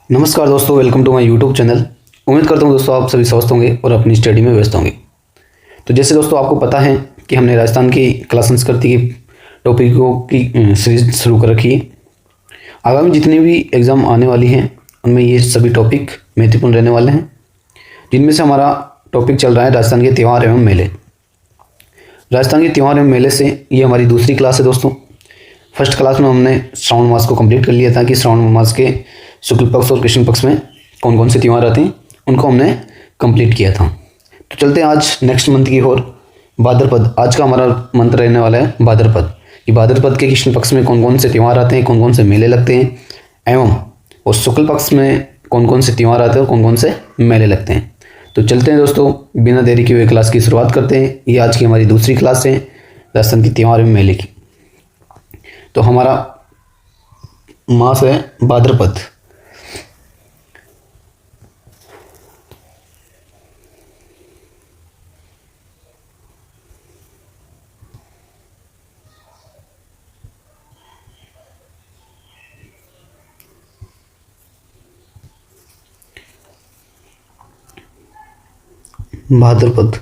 नमस्कार दोस्तों, welcome to my YouTube channel. उम्मीद करता हूँ दोस्तों आप सभी स्वस्थ होंगे और अपनी स्टडी में व्यस्त होंगे। तो जैसे दोस्तों आपको पता है कि हमने राजस्थान की कला संस्कृति की टॉपिकों की सीरीज शुरू कर रखी है। आगामी जितने भी एग्ज़ाम आने वाली हैं उनमें ये सभी टॉपिक महत्वपूर्ण रहने वाले हैं, जिनमें से हमारा टॉपिक चल रहा है राजस्थान के त्यौहार एवं मेले। राजस्थान के त्यौहार एवं मेले से ये हमारी दूसरी क्लास है दोस्तों। फर्स्ट क्लास में हमने श्रावण मास को कंप्लीट कर लिया था कि श्रावण मास के शुक्ल पक्ष और कृष्ण पक्ष में कौन कौन से त्यौहार आते हैं, उनको हमने कंप्लीट किया था। तो चलते हैं आज नेक्स्ट मंथ की ओर, भाद्रपद। आज का हमारा मंत्र रहने वाला है भाद्रपद। कि भाद्रपद के कृष्ण पक्ष में कौन कौन से त्यौहार आते हैं, कौन कौन से मेले लगते हैं, एवं और शुक्ल पक्ष में कौन कौन से त्यौहार आते हैं और कौन कौन से मेले लगते हैं। तो चलते हैं दोस्तों, बिना देरी किए हुए क्लास की शुरुआत करते हैं। ये आज की हमारी दूसरी क्लास है राजस्थान की त्यौहार एवं मेले की। तो हमारा मास है भाद्रपद। भाद्रपद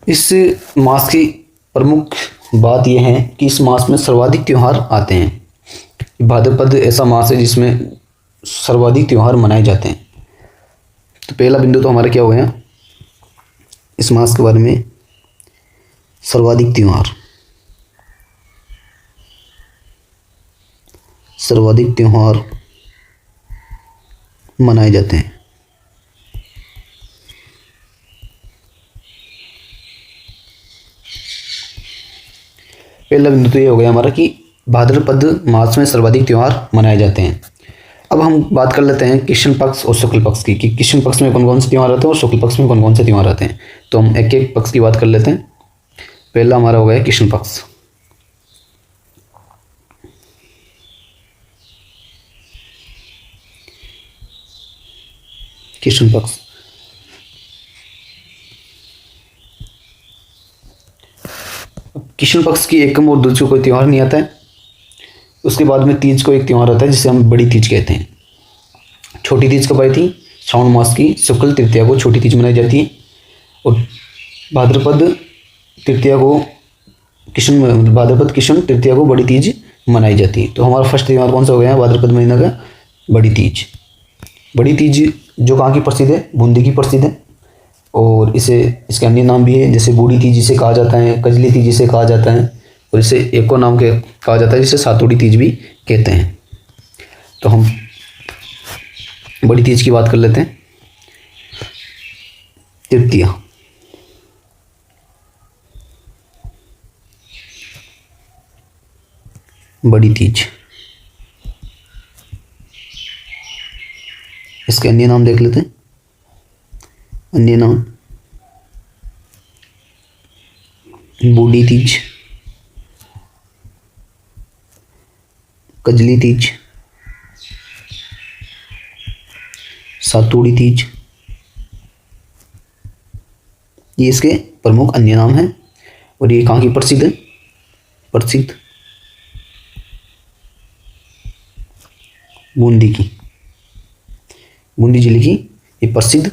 इस मास की प्रमुख बात यह है कि इस मास में सर्वाधिक त्यौहार आते हैं। भाद्रपद ऐसा मास है जिसमें सर्वाधिक त्यौहार मनाए जाते हैं। तो पहला बिंदु तो हमारा क्या हो गया इस मास के बारे में, सर्वाधिक त्यौहार। सर्वाधिक त्यौहार मनाए जाते हैं। पहला बिंदु तो ये हो गया हमारा कि भाद्रपद मास में सर्वाधिक त्यौहार मनाए जाते हैं। अब हम बात कर लेते हैं कृष्ण पक्ष और शुक्ल पक्ष की, कि कृष्ण पक्ष में कौन कौन से त्यौहार आते हैं और शुक्ल पक्ष में कौन कौन से त्यौहार आते हैं। तो हम एक एक पक्ष की बात कर लेते हैं। पहला हमारा हो गया कृष्ण पक्ष। कृष्ण पक्ष कृष्ण पक्ष की एकम और दूज को कोई त्यौहार नहीं आता है। उसके बाद में तीज को एक त्यौहार आता है जिसे हम बड़ी तीज कहते हैं। छोटी तीज कब आई थी? श्रावण मास की शुक्ल तृतीया को छोटी तीज मनाई जाती है, और भाद्रपद तृतीया को भाद्रपद कृष्ण तृतीया को बड़ी तीज मनाई जाती है। तो हमारा फर्स्ट त्यौहार कौन सा हो गया भाद्रपद महीना का? बड़ी तीज। बड़ी तीज जो कहाँ की प्रसिद्ध है? बूंदी की प्रसिद्ध है। और इसे इसके अन्य नाम भी है, जैसे बूढ़ी तीज जिसे कहा जाता है, कजली तीज जिसे कहा जाता है, और इसे एक और नाम के कहा जाता है जिसे सातोड़ी तीज भी कहते हैं। तो हम बड़ी तीज की बात कर लेते हैं। तृतीया, बड़ी तीज। इसके अन्य नाम देख लेते हैं। अन्य नाम बूढ़ी तीज, कजली तीज, सातोड़ी तीज, ये इसके प्रमुख अन्य नाम हैं। और ये कहाँ की प्रसिद्ध है? प्रसिद्ध बूंदी की, बूंदी जिले की ये प्रसिद्ध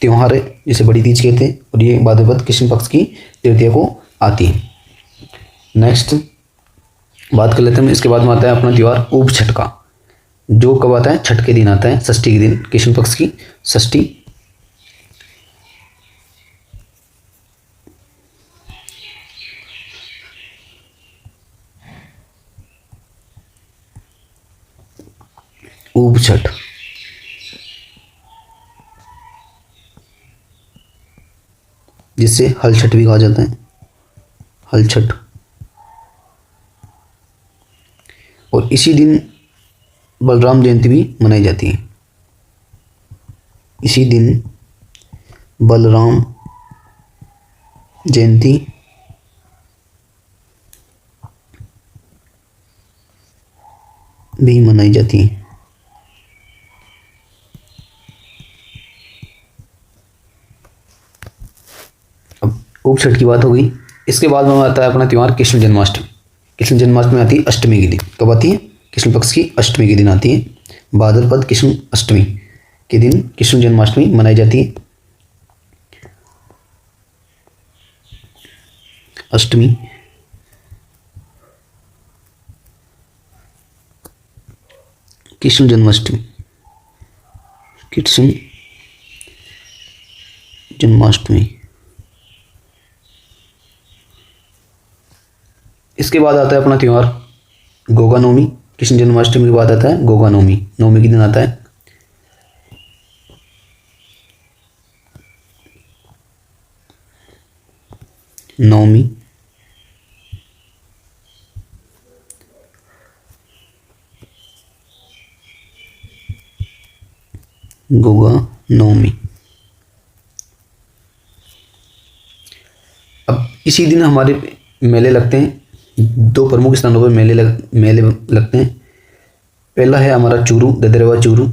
त्यौहार है जिसे बड़ी तीज कहते हैं, और ये भाद्रपद कृष्ण पक्ष की तृतीया को आती है। नेक्स्ट बात कर लेते हैं। इसके बाद में आता है अपना त्यौहार ऊब छठ का, जो कब आता है? छठ के दिन आता है, षष्ठी के दिन, कृष्ण पक्ष की षष्ठी। ऊब छठ जिसे हल छठ भी कहा जाता है, हल छठ। और इसी दिन बलराम जयंती भी मनाई जाती है। इसी दिन बलराम जयंती भी मनाई जाती है। अब ऊप छठ की बात हो गई। इसके बाद में आता है अपना त्यौहार कृष्ण जन्माष्टमी। कृष्ण जन्माष्टमी आती है अष्टमी के दिन। कब आती है? कृष्ण पक्ष की अष्टमी के दिन आती है। भाद्रपद कृष्ण अष्टमी के दिन कृष्ण जन्माष्टमी मनाई जाती है। अष्टमी कृष्ण जन्माष्टमी, कृष्ण जन्माष्टमी। इसके बाद आता है अपना त्यौहार गोगा नवमी। कृष्ण जन्माष्टमी के बाद आता है गोगा नवमी। नवमी के दिन आता है नवमी। गोगा नवमी। अब इसी दिन हमारे मेले लगते हैं। दो प्रमुख स्थानों पर मेले लगते हैं। पहला है हमारा चूरू, ददरेवा चूरू,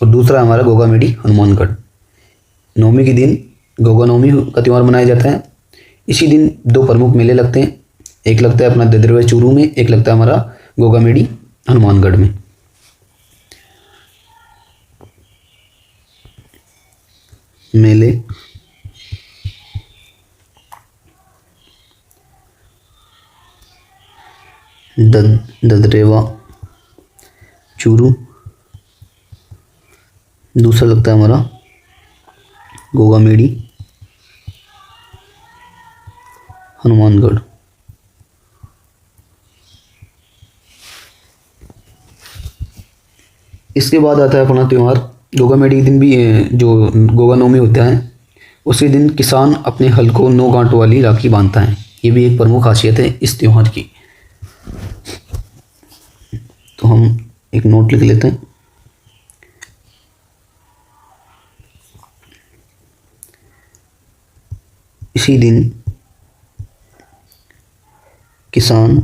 और दूसरा हमारा गोगा मेडी हनुमानगढ़। नवमी के दिन गोगा नवमी का त्यौहार मनाया जाता है। इसी दिन दो प्रमुख मेले लगते हैं। एक लगता है अपना ददरेवा चूरू में, एक लगता है हमारा गोगा मेडी हनुमानगढ़ में। मेले ददरेवा चूरू, दूसरा लगता है हमारा गोगा मेडी हनुमानगढ़। इसके बाद आता है अपना त्यौहार गोगा मेडी के दिन भी जो गोगा नवमी होता है उसी दिन किसान अपने हल को 9 गांठ वाली राखी बांधता है। ये भी एक प्रमुख खासियत है इस त्यौहार की। तो हम एक नोट लिख लेते हैं। इसी दिन किसान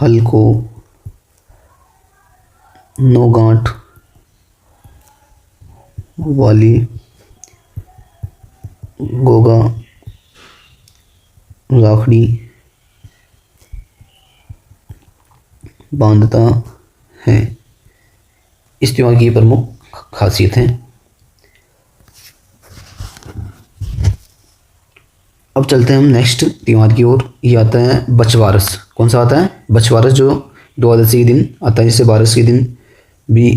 हल को 9 गांठ वाली गोगा राखड़ी बांधता है। इस त्यौहार की प्रमुख खासियत है। अब चलते हैं हम नेक्स्ट त्यौहार की ओर। ये आता है बछवारस। कौन सा आता है? बछवारस, जो द्वादशी के दिन आता है, जिसे बारस के दिन भी,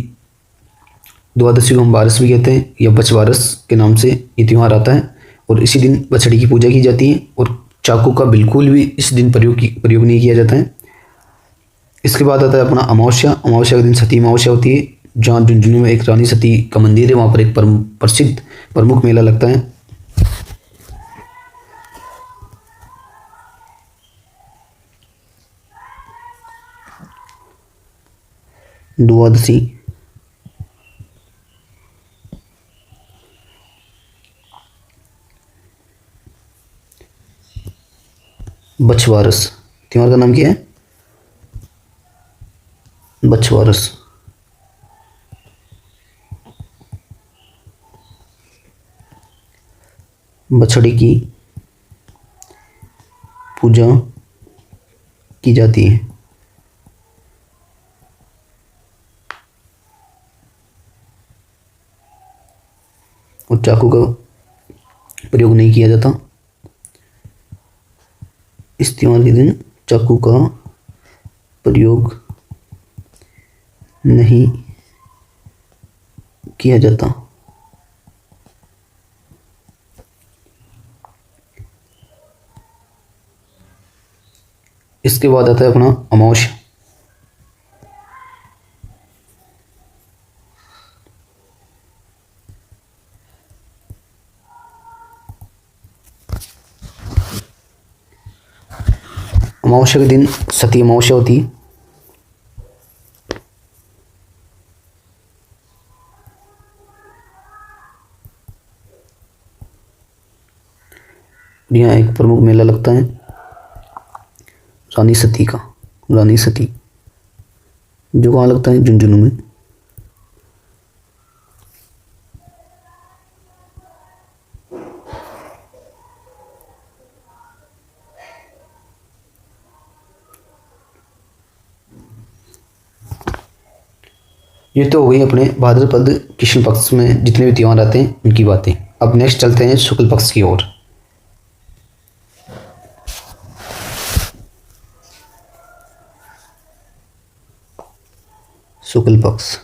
द्वादशी को हम बारस भी कहते हैं या बछवारस के नाम से ये त्यौहार आता है। और इसी दिन बछड़ी की पूजा की जाती है और चाकू का बिल्कुल भी इस दिन प्रयोग नहीं किया जाता है। इसके बाद आता है अपना अमावस्या। अमावस्या के दिन सती अमावस्या होती है, जहाँ झुंझुनू में एक रानी सती का मंदिर है, वहाँ पर एक प्रसिद्ध प्रमुख मेला लगता है। द्वादशी बछवारस। त्योहार का नाम क्या है? बछवारस। बछड़ी की पूजा की जाती है। और चाकू का प्रयोग नहीं किया जाता। इस त्योहार के दिन चाकू का प्रयोग नहीं किया जाता। इसके बाद आता है अपना अमावस्या। अमावस्या के दिन सती अमावस्या होती है। यहाँ एक प्रमुख मेला लगता है रानी सती का। रानी सती जो कहाँ लगता है? झुंझुनू में। ये तो हो गई अपने भाद्रपद कृष्ण पक्ष में जितने भी त्यौहार आते हैं उनकी बातें। अब नेक्स्ट चलते हैं शुक्ल पक्ष की ओर। शुक्ल पक्ष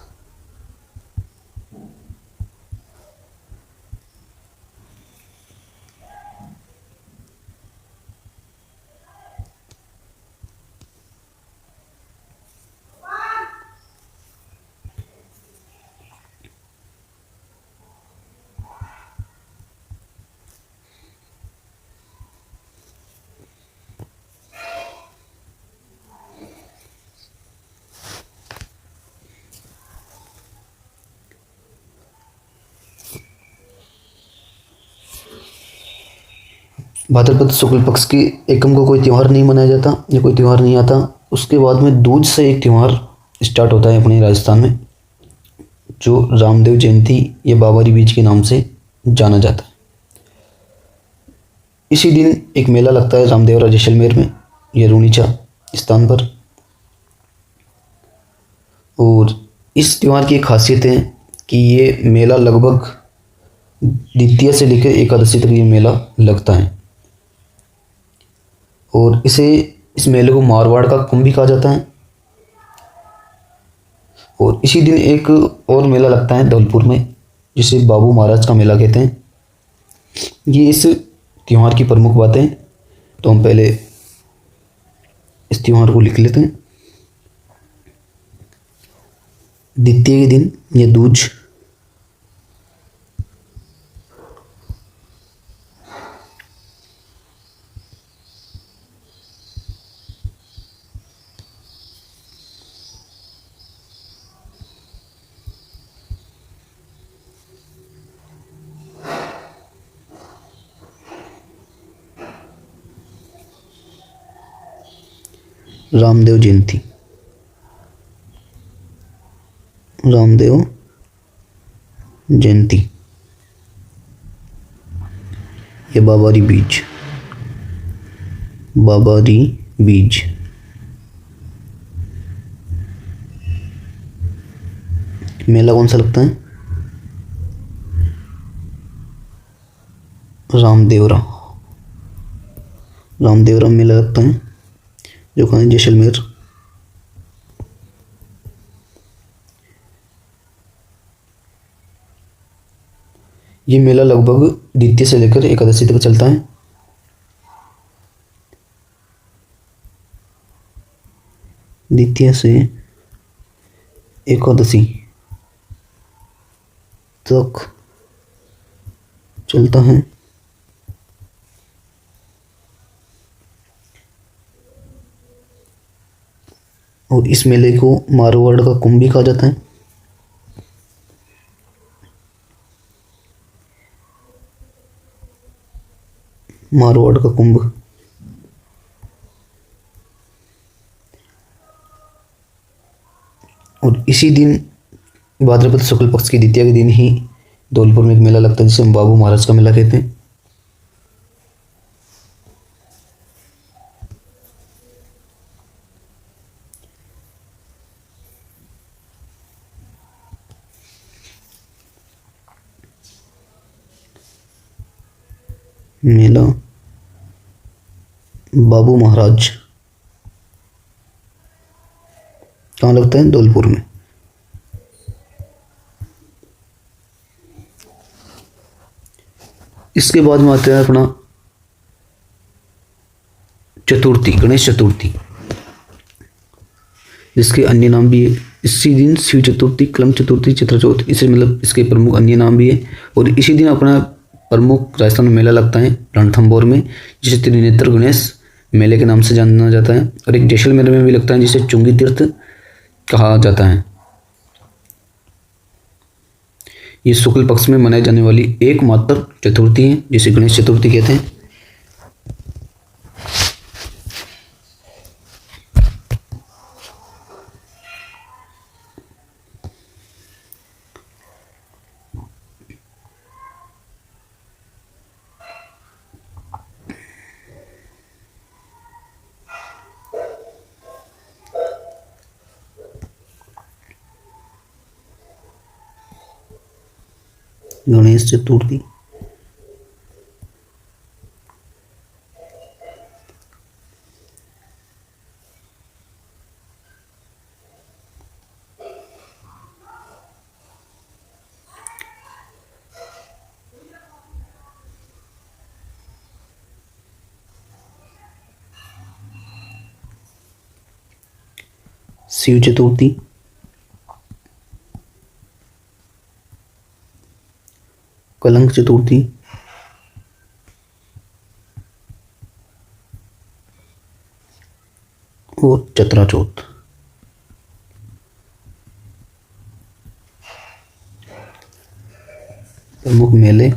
भाद्रपद शुक्ल पक्ष की एकम को कोई त्यौहार नहीं मनाया जाता या कोई त्यौहार नहीं आता। उसके बाद में दूज से एक त्यौहार स्टार्ट होता है अपने राजस्थान में, जो रामदेव जयंती या बाबारी बीज के नाम से जाना जाता है। इसी दिन एक मेला लगता है रामदेवरा जैसलमेर में या रूनीचा स्थान पर। और इस त्यौहार की एक खासियत है कि ये मेला लगभग द्वितीया से लेकर एकादशी तक ये मेला लगता है। और इस मेले को मारवाड़ का कुंभ भी कहा जाता है। और इसी दिन एक और मेला लगता है धौलपुर में, जिसे बाबू महाराज का मेला कहते हैं। ये इस त्यौहार की प्रमुख बातें। तो हम पहले इस त्यौहार को लिख लेते हैं। द्वितीय के दिन ये दूज, रामदेव जयंती, रामदेव जयंती, ये बाबारी बीज, बाबारी बीज, मेला कौन सा लगता है? रामदेवरा, रामदेवरा मेला लगता है जो कहाँ है? जैसलमेर। ये मेला लगभग द्वितीय से लेकर एकादशी तक चलता है। द्वितीय से एकादशी तक चलता है। और इस मेले को मारवाड़ का कुंभ भी कहा जाता है। मारवाड़ का कुंभ। और इसी दिन भाद्रपद शुक्ल पक्ष की द्वितीया के दिन ही धौलपुर में एक मेला लगता है जिसे हम बाबू महाराज का मेला कहते हैं। मेला बाबू महाराज कहाँ लगता है? धौलपुर में। इसके बाद में आता है अपना चतुर्थी, गणेश चतुर्थी, जिसके अन्य नाम भी है। इसी दिन शिव चतुर्थी, कलम चतुर्थी, चित्रचौथ, इसे मतलब इसके प्रमुख अन्य नाम भी है। और इसी दिन अपना प्रमुख राजस्थान में मेला लगता है रणथंभौर में, जिसे त्रिनेत्र गणेश मेले के नाम से जाना जाता है। और एक जैसलमेर में भी लगता है जिसे चुंगी तीर्थ कहा जाता है। ये शुक्ल पक्ष में मनाई जाने वाली एकमात्र चतुर्थी है जिसे गणेश चतुर्थी कहते हैं। गणेश चतुर्थी, शिव चतुर्थी, कलंक चतुर्थी, और चतरा चौथ। प्रमुख मेले,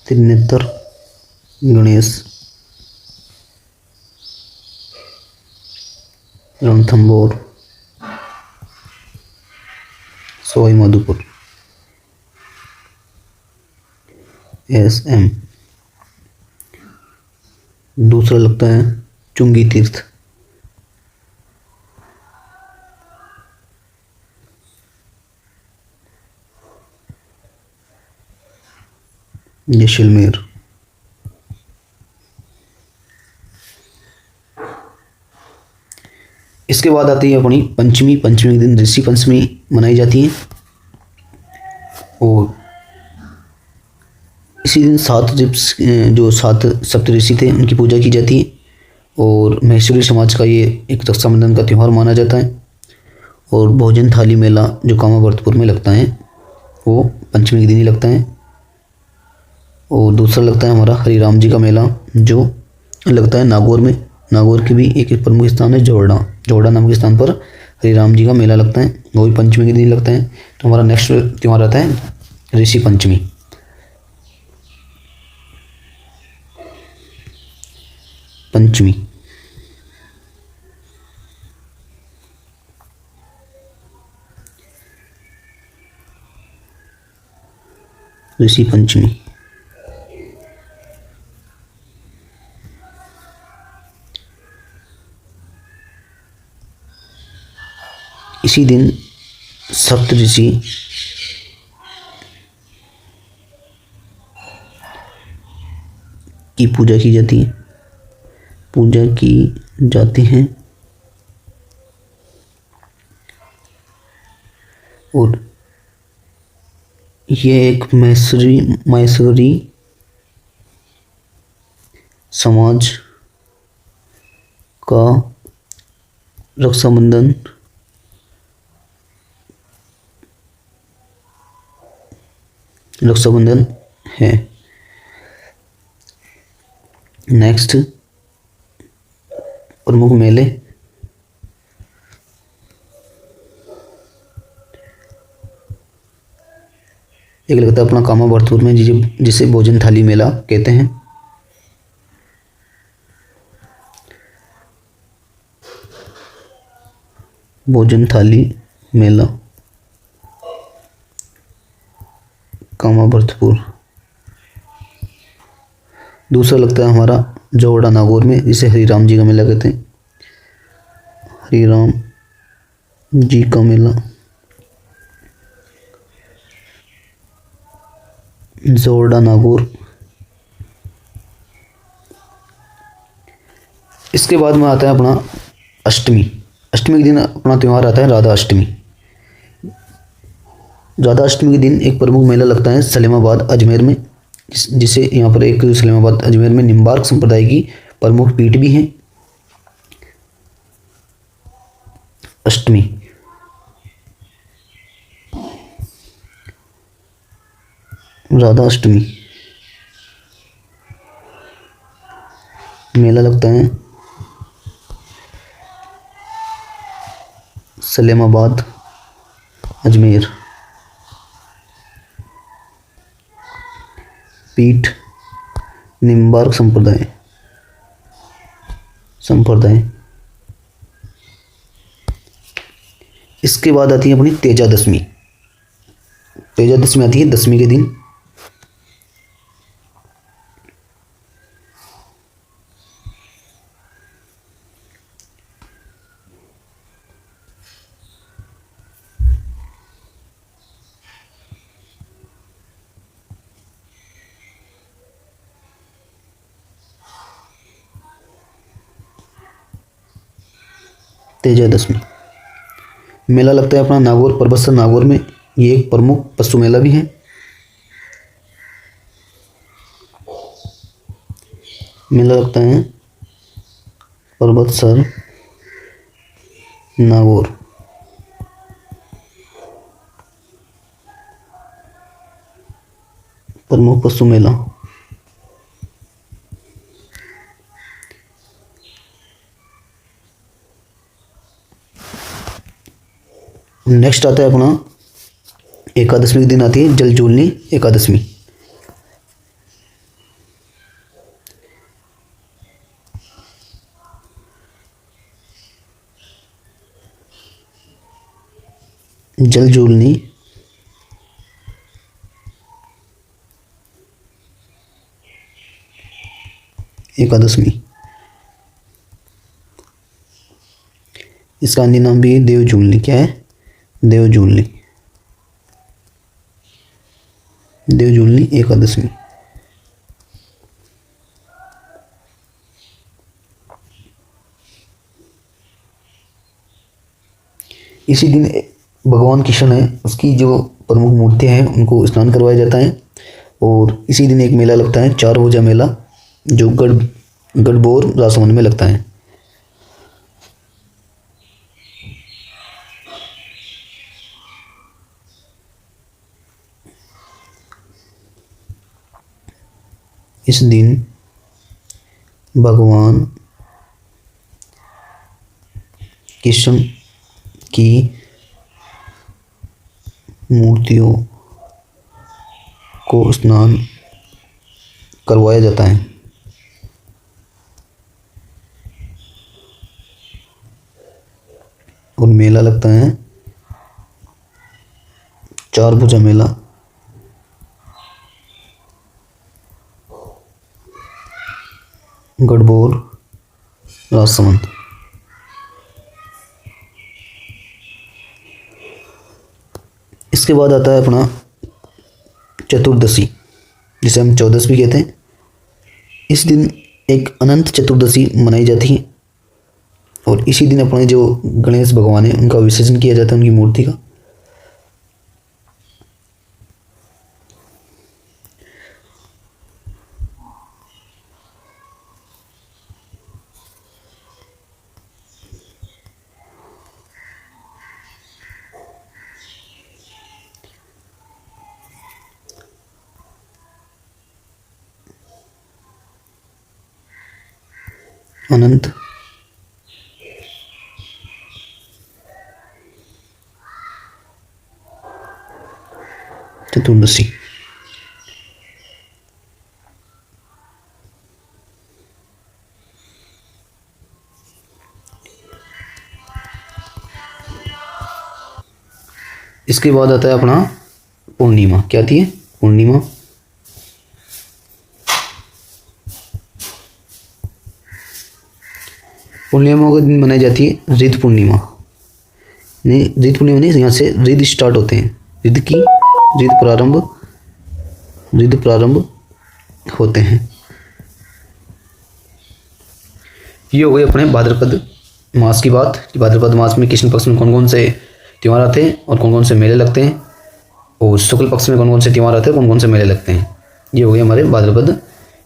त्रिनेत्र गणेश, रणथंभौर, सवाई माधोपुर, SM। दूसरा लगता है चुंगी तीर्थ, जैसलमेर। इसके बाद आती है अपनी पंचमी। पंचमी के दिन ऋषि पंचमी मनाई जाती है और इसी दिन जो सात सप्तऋषि थे उनकी पूजा की जाती है और महेश्वरी समाज का ये एक रक्षाबंधन का त्यौहार माना जाता है। और भोजन थाली मेला जो कामावर्तपुर में लगता है वो पंचमी के दिन ही लगता है। और दूसरा लगता है हमारा हरिराम जी का मेला जो लगता है नागौर में। नागौर के भी एक प्रमुख स्थान है जोरडा। जोरडा नाम के स्थान पर हरिराम जी का मेला लगता है, वो भी पंचमी के दिन लगता है। तो हमारा नेक्स्ट त्यौहार आता है ऋषि पंचमी। पंचमी ऋषि पंचमी इसी दिन सप्तऋषि की पूजा की जाती है, पूजा की जाती है। और ये एक मैसूरी समाज का रक्षाबंधन है। नेक्स्ट प्रमुख मेले एक लगता है अपना कामावर्तपुर में जिसे भोजन थाली मेला कहते हैं। भोजन थाली मेला कामावर्तपुर। दूसरा लगता है हमारा जोड़ा नागौर में जिसे हरिराम जी का मेला कहते हैं। हरिराम जी का मेला जोड़ा नागौर। इसके बाद में आता है अपना अष्टमी। अष्टमी के दिन अपना त्यौहार आता है राधा अष्टमी। राधा अष्टमी के दिन एक प्रमुख मेला लगता है सलेमाबाद अजमेर में, जिसे यहाँ पर एक सलेमाबाद अजमेर में निम्बार्क संप्रदाय की प्रमुख पीठ भी है। अष्टमी राधा अष्टमी मेला लगता है सलेमाबाद अजमेर। पीठ निम्बार्क संप्रदाय। इसके बाद आती है अपनी तेजा दशमी। तेजा दशमी आती है दशमी के दिन। तेजा दशमी। मेला लगता है अपना नागौर परबतसर नागौर में। ये एक प्रमुख पशु मेला भी है। मेला लगता है परबतसर नागौर। प्रमुख पशु मेला। नेक्स्ट आता है अपना एकादशमी के दिन आती है जलजूलनी एकादशमी। जलजूलनी एकादशमी। इसका अन्य नाम भी है देवजूलनी। क्या है? देवजूलनी। देवजूलनी एकादशमी। इसी दिन भगवान कृष्ण है उसकी जो प्रमुख मूर्तियां हैं उनको स्नान करवाया जाता है। और इसी दिन एक मेला लगता है चार भुजा मेला जो गढ़बोर राजसमंद में लगता है। इस दिन भगवान कृष्ण की मूर्तियों को स्नान करवाया जाता है। और मेला लगता है चार भुजा मेला गढ़बोर राजसमंद। इसके बाद आता है अपना चतुर्दशी जिसे हम चौदस भी कहते हैं। इस दिन एक अनंत चतुर्दशी मनाई जाती है और इसी दिन अपने जो गणेश भगवान है उनका विसर्जन किया जाता है उनकी मूर्ति का। अनंत चतुर्दशी। इसके बाद आता है अपना पूर्णिमा। क्या आती है? पूर्णिमा। पूर्णिमा के दिन मनाई जाती है रिद्ध पूर्णिमा। नहीं, रिद्ध पूर्णिमा नहीं, यहाँ से रिद्ध स्टार्ट होते हैं। रिद्ध की रिद्ध प्रारंभ होते हैं। ये हो गई अपने भाद्रपद मास की बात कि भाद्रपद मास में कृष्ण पक्ष में कौन कौन से त्यौहार आते हैं और कौन कौन से मेले लगते हैं और शुक्ल पक्ष में कौन कौन से त्यौहार आते हैं कौन कौन से मेले लगते हैं। ये हो गई हमारे भाद्रपद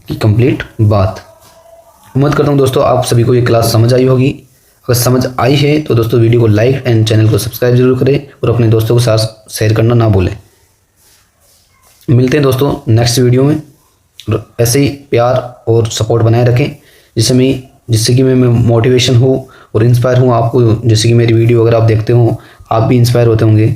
की कंप्लीट बात। उम्मीद करता हूँ दोस्तों आप सभी को ये क्लास समझ आई होगी। अगर समझ आई है तो दोस्तों वीडियो को लाइक एंड चैनल को सब्सक्राइब जरूर करें और अपने दोस्तों के साथ शेयर करना ना भूलें। मिलते हैं दोस्तों नेक्स्ट वीडियो में। ऐसे ही प्यार और सपोर्ट बनाए रखें जिससे कि मैं मोटिवेशन हूँ और इंस्पायर हूँ आपको। जैसे कि मेरी वीडियो अगर आप देखते हो आप भी इंस्पायर होते होंगे।